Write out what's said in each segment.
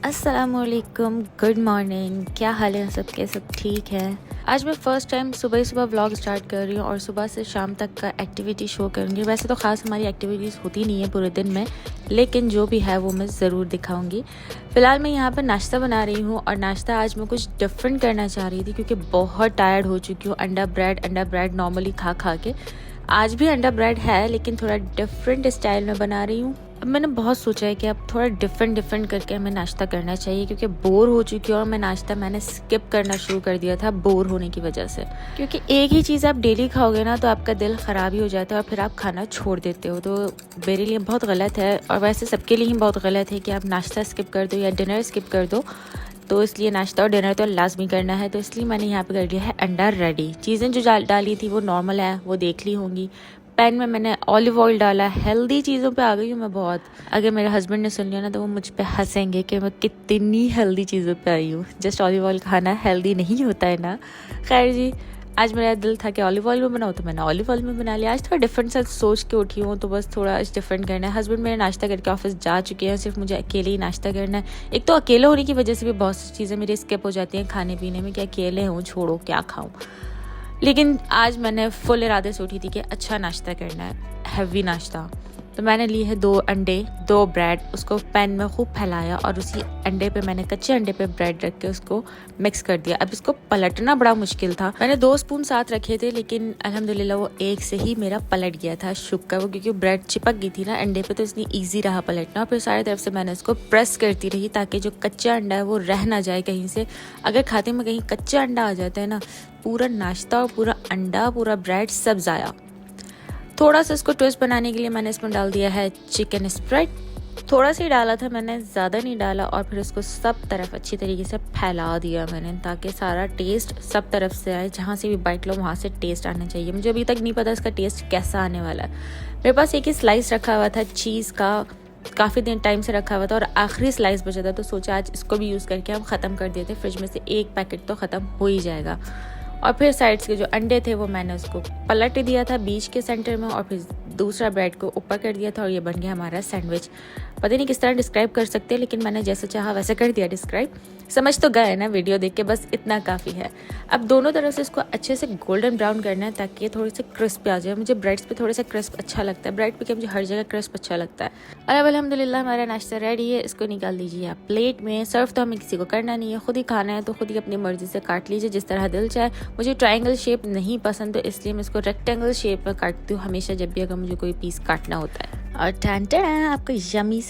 अस्सलामुअलैकुम, good morning. क्या हाल है सबके? सब ठीक है। आज मैं फ़र्स्ट टाइम सुबह सुबह व्लॉग स्टार्ट कर रही हूँ और सुबह से शाम तक का एक्टिविटी शो करूँगी। वैसे तो ख़ास हमारी एक्टिविटीज़ होती नहीं है पूरे दिन में, लेकिन जो भी है वो मैं ज़रूर दिखाऊँगी। फ़िलहाल मैं यहाँ पर नाश्ता बना रही हूँ और नाश्ता आज मैं कुछ डिफरेंट करना चाह रही थी क्योंकि बहुत टायर्ड हो चुकी हूँ अंडा ब्रेड नॉर्मली खा खा के। आज भी अंडा ब्रेड है लेकिन थोड़ा डिफरेंट स्टाइल में बना रही हूँ। अब मैंने बहुत सोचा है कि अब थोड़ा डिफरेंट करके हमें नाश्ता करना चाहिए क्योंकि बोर हो चुकी हूँ और मैं नाश्ता मैंने स्किप करना शुरू कर दिया था बोर होने की वजह से। क्योंकि एक ही चीज़ आप डेली खाओगे ना तो आपका दिल ख़राब ही हो जाता है और फिर आप खाना छोड़ देते हो, तो मेरे लिए बहुत गलत है और वैसे सबके लिए ही बहुत गलत है कि आप नाश्ता स्किप कर दो या डिनर स्किप कर दो। तो इसलिए नाश्ता और डिनर तो लाजमी करना है, तो इसलिए मैंने यहाँ पे कर लिया है अंडा रेडी। चीज़ें जो डाली थी वो नॉर्मल है, वो देख ली होंगी। पैन में मैंने ऑलिव ऑयल डाला। हेल्दी चीज़ों पे आ गई हूँ मैं बहुत। अगर मेरे हस्बैंड ने सुन लिया ना तो वो मुझ पे हंसेंगे कि मैं कितनी हेल्दी चीज़ों पे आई हूँ। जस्ट ऑलिव ऑयल खाना हेल्दी नहीं होता है ना। खैर जी, आज मेरा दिल था कि ऑलिव ऑयल में बनाऊँ तो मैंने ऑलिव ऑयल में बना लिया। आज थोड़ा डिफरेंट सा सोच के उठी हूँ तो बस थोड़ा डिफरेंट करना है। हस्बैंड मेरे नाश्ता करके ऑफिस जा चुके हैं, सिर्फ मुझे अकेले ही नाश्ता करना है। एक तो अकेले होने की वजह से भी बहुत सी चीज़ें मेरी स्किप हो जाती हैं खाने पीने में कि अकेले हूँ, छोड़ो क्या खाऊँ। लेकिन आज मैंने फुल इरादे से उठी थी कि अच्छा नाश्ता करना है, हैवी नाश्ता। तो मैंने लिए है 2 अंडे, 2 ब्रेड, उसको पैन में खूब फैलाया और उसी अंडे पे मैंने कच्चे अंडे पे ब्रेड रख के उसको मिक्स कर दिया। अब इसको पलटना बड़ा मुश्किल था। मैंने 2 स्पून साथ रखे थे लेकिन अल्हम्दुलिल्लाह वो एक से ही मेरा पलट गया था, शुक्र वो, क्योंकि ब्रेड चिपक गई थी ना अंडे पे, तो इसलिए ईजी रहा पलटना। और फिर सारी तरफ से मैंने इसको प्रेस करती रही ताकि जो कच्चा अंडा है वो रह ना जाए कहीं से। अगर खाते में कहीं कच्चा अंडा आ जाता है ना, पूरा नाश्ता और पूरा अंडा, पूरा ब्रेड सब ज़ाया। थोड़ा सा इसको ट्विस्ट बनाने के लिए मैंने इसमें डाल दिया है चिकन स्प्रेड। थोड़ा सा ही डाला था मैंने, ज़्यादा नहीं डाला। और फिर इसको सब तरफ अच्छी तरीके से फैला दिया मैंने ताकि सारा टेस्ट सब तरफ से आए। जहाँ से भी बाइट लो वहाँ से टेस्ट आना चाहिए। मुझे अभी तक नहीं पता इसका टेस्ट कैसा आने वाला है। मेरे पास एक ही स्लाइस रखा हुआ था चीज़ का, काफ़ी दिन टाइम से रखा हुआ था और आखिरी स्लाइस बचा था, तो सोचा आज इसको भी यूज़ करके हम ख़त्म कर देते। फ्रिज में से एक पैकेट तो ख़त्म हो ही जाएगा। और फिर साइड्स के जो अंडे थे वो मैंने उसको पलट दिया था बीच के सेंटर में और फिर दूसरा ब्रेड को ऊपर कर दिया था और ये बन गया हमारा सैंडविच। पता नहीं किस तरह डिस्क्राइब कर सकते हैं लेकिन मैंने जैसे चाहा वैसे कर दिया डिस्क्राइब। समझ तो गए ना वीडियो देख के, बस इतना काफ़ी है। अब दोनों तरफ से इसको अच्छे से गोल्डन ब्राउन करना है ताकि ये थोड़े से क्रिस्प आ जाए। मुझे ब्रेड्स पे थोड़ा सा क्रिस्प अच्छा लगता है, ब्रेड पे क्या मुझे हर जगह क्रिस्प अच्छा लगता है। और अब अल्हम्दुलिल्लाह हमारा नाश्ता रेडी है। इसको निकाल दीजिए आप प्लेट में। सर्व तो हमें किसी को करना नहीं है, खुद ही खाना है, तो खुद ही अपनी मर्जी से काट लीजिए जिस तरह दिल चाहे। मुझे ट्रायंगल शेप नहीं पसंद तो इसलिए मैं इसको रेक्टेंगल शेप में काटती हूँ हमेशा जब भी अगर मुझे कोई पीस काटना होता है। और टैंटन आपका यमी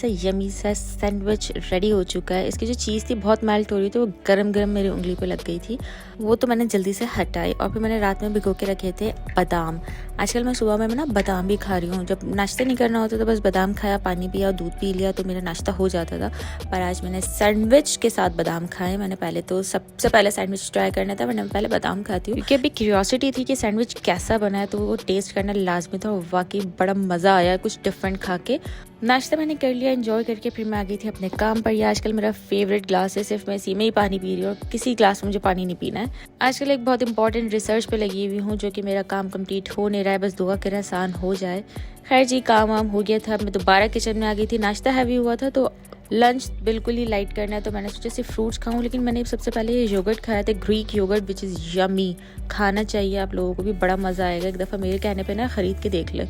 सा सैंडविच रेडी हो चुका है। इसकी जो चीज़ थी बहुत मेल्ट हो रही थी, वो गरम मेरी उंगली पे लग गई थी, वो तो मैंने जल्दी से हटाई। और फिर मैंने रात में भिगो के रखे थे बादाम। आजकल मैं सुबह में ना बादाम भी खा रही हूँ। जब नाश्ता नहीं करना होता तो बस बादाम खाया, पानी पिया, दूध पी लिया तो मेरा नाश्ता हो जाता था। पर आज मैंने सैंडविच के साथ बादाम खाए। मैंने पहले तो सबसे पहले सैंडविच ट्राई करना था, मैंने पहले बादाम खाती हूँ क्योंकि अभी क्यूरियोसिटी थी कि सैंडविच कैसा बना है, तो वो टेस्ट करना लाजमी था और वाकई बड़ा मज़ा आया कुछ डिफरेंट खा के। नाश्ता मैंने कर लिया, एंजॉय करके फिर मैं आ गई थी अपने काम पर। ये आजकल मेरा फेवरेट ग्लास है, सिर्फ मैं इसी में ही पानी पी रही हूँ और किसी ग्लास में मुझे पानी नहीं पीना है। आजकल एक बहुत इंपॉर्टेंट रिसर्च पे लगी हुई हूँ जो कि मेरा काम कंप्लीट हो नहीं रहा है, बस दुआ करें आसान हो जाए। खैर जी, काम वाम हो गया था, मैं दोबारा किचन में आ गई थी। नाश्ता हैवी हुआ था तो लंच बिल्कुल ही लाइट करना है, तो मैंने सोचा सिर्फ फ्रूट्स खाऊं। लेकिन मैंने सबसे पहले ये योगर्ट खाया था, Greek yogurt, which is yummy. खाना चाहिए आप लोगों को भी, बड़ा मज़ा आएगा। एक दफ़ा मेरे कहने पे ना ख़रीद के देख ले।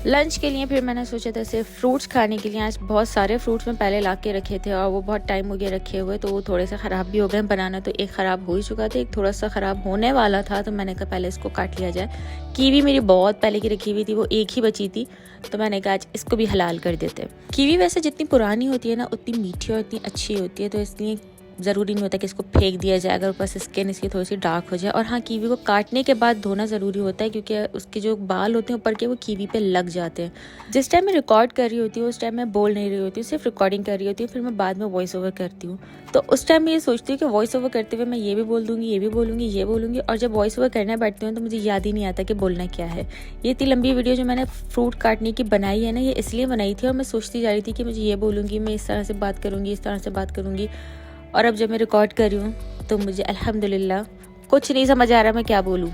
लंच के लिए फिर मैंने सोचा था सिर्फ फ्रूट्स खाने के लिए। आज बहुत सारे फ्रूट्स मैं पहले ला के रखे थे और वो बहुत टाइम हो गया रखे हुए, तो वो थोड़े से ख़राब भी हो गए। बनाना तो एक ख़राब हो ही चुका था, एक थोड़ा सा ख़राब होने वाला था, तो मैंने कहा पहले इसको काट लिया जाए। कीवी मेरी बहुत पहले की रखी हुई थी, वो एक ही बची थी, तो मैंने कहा आज इसको भी हलाल कर देते। कीवी वैसे जितनी पुरानी होती है ना उतनी मीठी और इतनी अच्छी होती है, तो इसलिए ज़रूरी नहीं होता कि इसको फेंक दिया जाए अगर ऊपर से स्किन इसकी थोड़ी सी डार्क हो जाए। और हाँ, कीवी को काटने के बाद धोना ज़रूरी होता है क्योंकि उसके जो बाल होते हैं ऊपर के वो कीवी पे लग जाते हैं। जिस टाइम मैं रिकॉर्ड कर रही होती हूँ उस टाइम मैं बोल नहीं रही होती हूँ, सिर्फ रिकॉर्डिंग कर रही होती हूँ। फिर मैं बाद में वॉइस ओवर करती हूँ, तो उस टाइम मैं ये सोचती हूँ कि वॉइस ओवर करते हुए मैं ये भी बोल दूँगी, ये भी बोलूँगी, ये बोलूँगी, और जब वॉइस ओवर करने बैठती हूँ तो मुझे याद ही नहीं आता कि बोलना क्या है। ये इतनी लंबी वीडियो जो मैंने फ्रूट काटने की बनाई है ना, ये इसलिए बनाई थी और मैं सोचती जा रही थी कि मुझे ये बोलूँगी, मैं इस तरह से बात करूँगी, इस तरह से बात करूँगी। और अब जब मैं रिकॉर्ड कर रही हूँ तो मुझे अल्हम्दुलिल्लाह कुछ नहीं समझ आ रहा मैं क्या बोलूँ।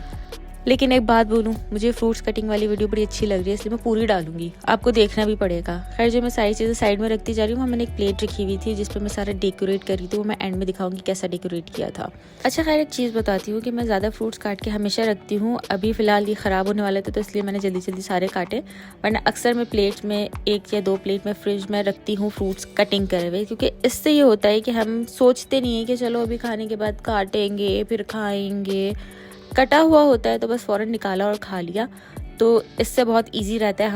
लेकिन एक बात बोलूँ, मुझे फ्रूट्स कटिंग वाली वीडियो बड़ी अच्छी लग रही है, इसलिए मैं पूरी डालूंगी, आपको देखना भी पड़ेगा। खैर, जो मैं सारी चीज़ें साइड में रखती जा रही हूँ, वहाँ मैंने एक प्लेट रखी हुई थी जिस पर मैं सारा डेकोरेट कर रही थी, वो मैं एंड में दिखाऊंगी कैसा डेकोरेट किया था। अच्छा, खैर एक चीज़ बताती हूँ कि मैं ज़्यादा फ्रूट्स काट के हमेशा रखती हूँ। अभी फ़िलहाल ये ख़राब होने वाले थे तो इसलिए मैंने जल्दी जल्दी सारे काटे, वरना अक्सर मैं प्लेट में 1 या 2 प्लेट में फ्रिज में रखती हूँ फ्रूट्स कटिंग करे हुए, क्योंकि इससे ये होता है कि हम सोचते नहीं है कि चलो अभी खाने के बाद काटेंगे फिर खाएंगे। कटा हुआ होता है तो बस फ़ौरन निकाला और खा लिया, तो इससे बहुत इजी रहता है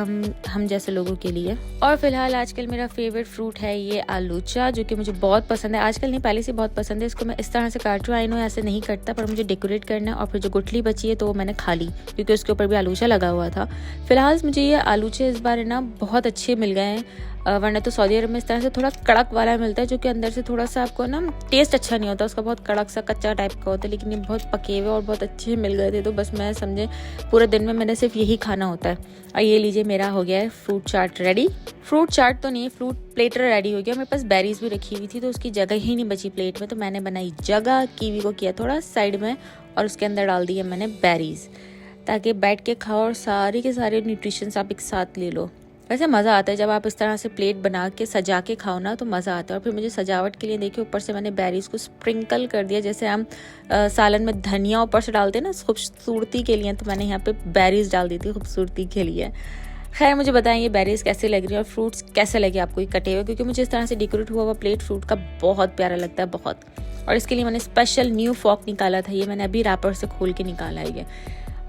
हम जैसे लोगों के लिए। और फिलहाल आजकल मेरा फेवरेट फ्रूट है ये आलूचा, जो कि मुझे बहुत पसंद है। आजकल नहीं, पहले से बहुत पसंद है। इसको मैं इस तरह से काट रही हूँ, आई नो ऐसे नहीं कटता, पर मुझे डेकोरेट करना है। और फिर जो गुठली बची है तो वो मैंने खा ली, क्योंकि उसके ऊपर भी आलूचा लगा हुआ था। फिलहाल मुझे ये आलूचे इस बार ना बहुत अच्छे मिल गए हैं, वरना तो सऊदी अरब में इस तरह से थोड़ा कड़क वाला मिलता है, जो कि अंदर से थोड़ा सा आपको ना टेस्ट अच्छा नहीं होता, उसका बहुत कड़क सा कच्चा टाइप का होता है। लेकिन ये बहुत पके हुए और बहुत अच्छे मिल गए थे, तो बस मैं समझे पूरे दिन में मैंने सिर्फ यही खाना होता है। और ये लीजिए, मेरा हो गया है फ्रूट चाट रेडी। फ्रूट चाट तो नहीं, फ्रूट प्लेटर रेडी हो गया। मेरे पास बेरीज भी रखी हुई थी तो उसकी जगह ही नहीं बची प्लेट में, तो मैंने बनाई जगह, कीवी को किया थोड़ा साइड में और उसके अंदर डाल दिए मैंने बेरीज, ताकि बैठ के खाओ और सारे के सारे न्यूट्रिशंस आप एक साथ ले लो। वैसे मज़ा आता है जब आप इस तरह से प्लेट बना के सजा के खाओ ना, तो मज़ा आता है। और फिर मुझे सजावट के लिए देखिए ऊपर से मैंने बेरीज को स्प्रिंकल कर दिया, जैसे हम सालन में धनिया ऊपर से डालते हैं ना खूबसूरती के लिए, तो मैंने यहाँ पे बेरीज डाल दी थी खूबसूरती के लिए। खैर, मुझे बताएं ये बेरीज कैसे लग रही है और फ्रूट्स कैसे लगे आपको ये कटे हुए, क्योंकि मुझे इस तरह से डेकोरेट हुआ हुआ प्लेट फ्रूट का बहुत प्यारा लगता है, बहुत। और इसके लिए मैंने स्पेशल न्यू फॉर्क निकाला था, ये मैंने अभी रैपर से खोल के निकाला है ये।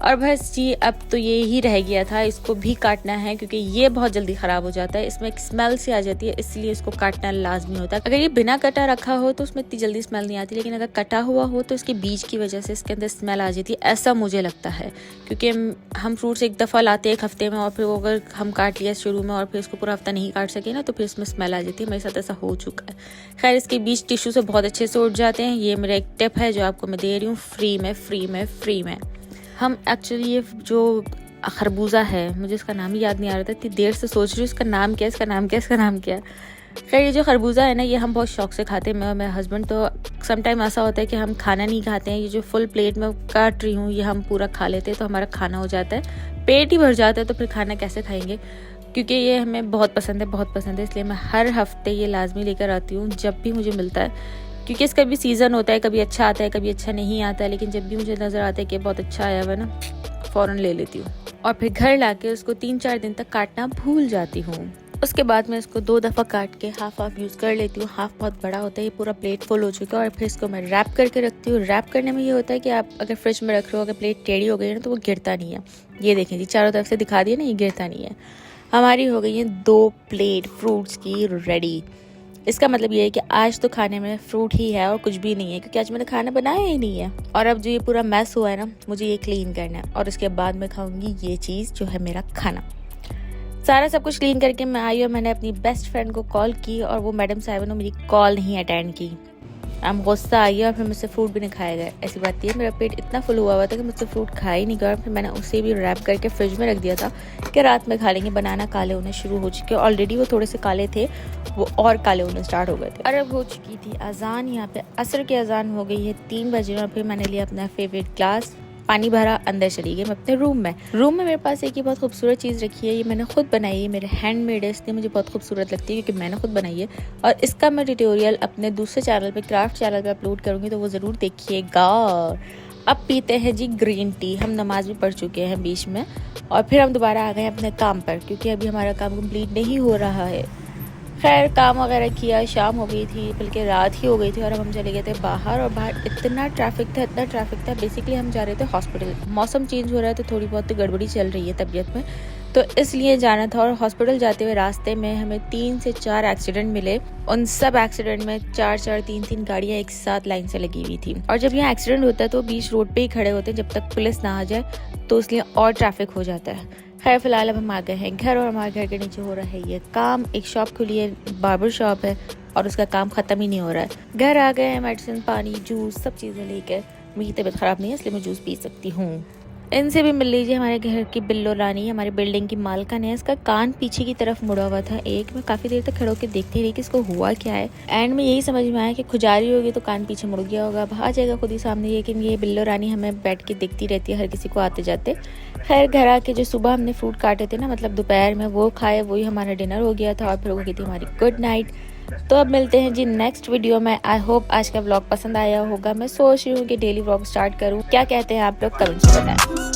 और बस जी, अब तो ये ही रह गया था, इसको भी काटना है क्योंकि ये बहुत जल्दी ख़राब हो जाता है, इसमें एक स्मेल सी आ जाती है, इसलिए इसको काटना लाजमी होता है। अगर ये बिना कटा रखा हो तो उसमें इतनी जल्दी स्मेल नहीं आती, लेकिन अगर कटा हुआ हो तो इसके बीज की वजह से इसके अंदर स्मेल आ जाती है, ऐसा मुझे लगता है। क्योंकि हम फ्रूट्स एक दफ़ा लाते हैं एक हफ्ते में, और फिर अगर हम काट लिया शुरू में और फिर इसको पूरा हफ्ता नहीं काट सके ना, तो फिर इसमें स्मेल आ जाती है। मेरे साथ ऐसा हो चुका है। खैर, इसके बीज टिश्यू से बहुत अच्छे से उठ जाते हैं। ये मेरा एक टिप है जो आपको मैं दे रही हूँ फ्री में। हम एक्चुअली ये जो खरबूजा है, मुझे इसका नाम ही याद नहीं आ रहा था, इतनी देर से सोच रही हूँ इसका नाम क्या है। खैर, ये जो खरबूजा है ना, ये हम बहुत शौक से खाते हैं, मैं और मेरा हस्बैंड। तो समटाइम ऐसा होता है कि हम खाना नहीं खाते हैं, ये जो फुल प्लेट में काट रही हूँ ये हम पूरा खा लेते हैं, तो हमारा खाना हो जाता है, पेट ही भर जाता है, तो फिर खाना कैसे खाएंगे। क्योंकि ये हमें बहुत पसंद है, इसलिए मैं हर हफ्ते ये लाजमी लेकर आती हूँ जब भी मुझे मिलता है। क्योंकि इसका भी सीज़न होता है, कभी अच्छा आता है कभी अच्छा नहीं आता है, लेकिन जब भी मुझे नज़र आता है कि बहुत अच्छा आया हुआ ना, फ़ौरन ले लेती हूँ और फिर घर लाके उसको 3-4 दिन तक काटना भूल जाती हूँ। उसके बाद मैं इसको 2 दफ़ा काट के हाफ यूज़ कर लेती हूँ। हाफ बहुत बड़ा होता है, ये पूरा प्लेट फुल हो चुका है, और फिर इसको मैं रैप करके रखती हूँ। रैप करने में ये होता है कि आप अगर फ्रिज में रख रहे हो, अगर प्लेट टेढ़ी हो गई है ना, तो वो गिरता नहीं है। ये देखें जी, चारों तरफ से दिखा दिया ना, ये गिरता नहीं है। हमारी हो गई है 2 प्लेट फ्रूट्स की रेडी। इसका मतलब ये है कि आज तो खाने में फ्रूट ही है और कुछ भी नहीं है, क्योंकि आज मैंने खाना बनाया ही नहीं है। और अब जो ये पूरा मैस हुआ है ना, मुझे ये क्लीन करना है, और उसके बाद मैं खाऊंगी ये चीज़ जो है मेरा खाना। सारा सब कुछ क्लीन करके मैं आई और मैंने अपनी बेस्ट फ्रेंड को कॉल की, और वो मैडम साहिबा ने मेरी कॉल नहीं अटेंड की। हम गुस्सा आई और फिर मुझसे फ्रूट भी नहीं खाया गया। ऐसी बात है, मेरा पेट इतना फुल हुआ था कि मुझसे फ्रूट खा ही नहीं गया। फिर मैंने उसे भी रैप करके फ्रिज में रख दिया था कि रात में खा लेंगे। बनाना काले होने शुरू हो चुके, ऑलरेडी वो थोड़े से काले थे, वो और काले होने स्टार्ट हो गए थे। और अब हो चुकी थी अजान, यहाँ पे असर की अजान हो गई है 3 बजे। और फिर मैंने लिया अपना फेवरेट ग्लास, पानी भरा, अंदर चली गई मैं अपने रूम में मेरे पास एक ही बहुत खूबसूरत चीज़ रखी है, ये मैंने खुद बनाई है, मेरे हैंडमेड है, इसलिए मुझे बहुत खूबसूरत लगती है क्योंकि मैंने खुद बनाई है। और इसका मैं ट्यूटोरियल अपने दूसरे चैनल पे, क्राफ्ट चैनल पे अपलोड करूँगी, तो वो ज़रूर देखिएगा। अब पीते हैं जी ग्रीन टी। हम नमाज भी पढ़ चुके हैं बीच में, और फिर हम दोबारा आ गए अपने काम पर, क्योंकि अभी हमारा काम कंप्लीट नहीं हो रहा है। खैर, काम वगैरह किया, शाम हो गई थी, बल्कि रात ही हो गई थी, और अब हम चले गए थे बाहर। और बाहर इतना ट्रैफिक था। बेसिकली हम जा रहे थे हॉस्पिटल। मौसम चेंज हो रहा है तो थोड़ी बहुत गड़बड़ी चल रही है तबीयत में, तो इसलिए जाना था। और हॉस्पिटल जाते हुए रास्ते में हमें 3 से 4 एक्सीडेंट मिले। उन सब एक्सीडेंट में 4-4, 3-3 गाड़ियाँ एक साथ लाइन से लगी हुई थी। और जब यहाँ एक्सीडेंट होता है तो बीच रोड पे ही खड़े होते हैं जब तक पुलिस ना आ जाए, तो इसलिए और ट्रैफिक हो जाता है। खैर, फिलहाल अब हम आ गए हैं घर, और हमारे घर के नीचे हो रहा है ये काम। एक शॉप खुली है, बार्बर शॉप है, और उसका काम ख़त्म ही नहीं हो रहा है। घर आ गए हैं, मेडिसिन, पानी, जूस, सब चीज़ें लेकर। मेरी तबीयत ख़राब नहीं है, इसलिए मैं जूस पी सकती हूँ। इनसे भी मिल लीजिए। हमारे घर की बिल्लो रानी, हमारी बिल्डिंग की मालकन है। इसका कान पीछे की तरफ मुड़ा हुआ था। मैं काफ़ी देर तक खड़े होकर देखती रही कि इसको हुआ क्या है। एंड में यही समझ में आया कि खुजारी होगी तो कान पीछे मुड़ गया होगा, अब आ जाएगा खुद ही सामने। लेकिन ये बिल्लो रानी हमें बैठ के देखती रहती है हर किसी को आते जाते। खैर घर आके जो सुबह हमने फ्रूट काटे थे ना, मतलब दोपहर में, वो खाए, वही हमारा डिनर हो गया था और फिर हो गई थी हमारी गुड नाइट। तो अब मिलते हैं जी नेक्स्ट वीडियो में। आई होप आज का व्लॉग पसंद आया होगा। मैं सोच रही हूँ कि डेली व्लॉग स्टार्ट करूँ। क्या कहते हैं आप लोग, कमेंट्स में बताएं।